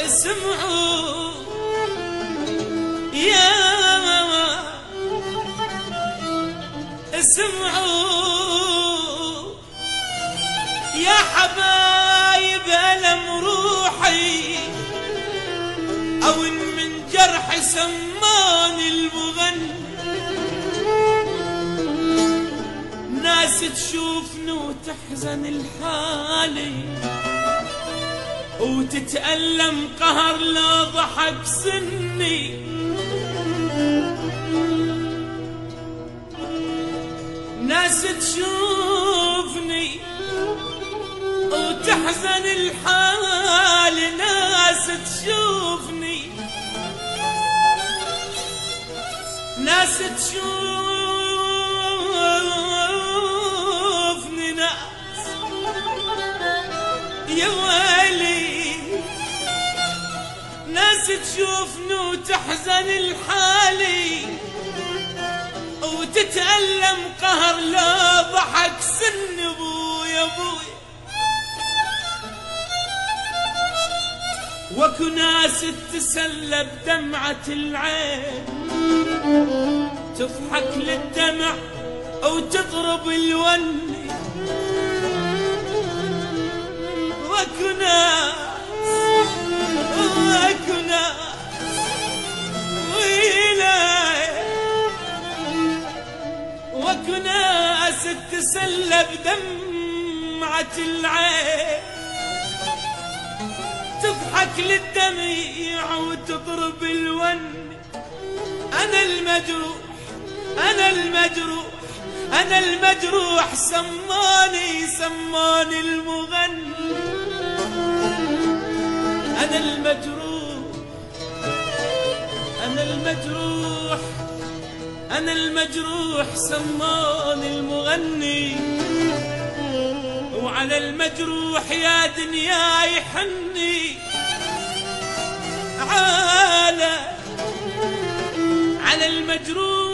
اسمعوا يا اسمعوا يا حبايب ألم روحي، أو إن من جرح سماني المغني. ناس تشوفني وتحزن الحالي، وتتألم قهر لا ضحك سني. ناس تشوفني وتحزن الحال، ناس تشوفني، ناس تشوفني، ناس يا ويلي، ناس تشوفني وتحزن الحالي، وتتألم قهر لا ضحك سن. ابويا ابويا واكو ناس تتسلى بدمعة العين، تضحك للدمع وتضرب الوني. واكو ناس واكو ناس تتسلى بدمعة العين، تضحك للدميع وتضرب الون. أنا المجروح، أنا المجروح، أنا المجروح، سماني المغني. أنا المجروح، أنا المجروح، أنا المجروح، سماني المغني. وعلى المجروح يا دنيا يحني، على المجروح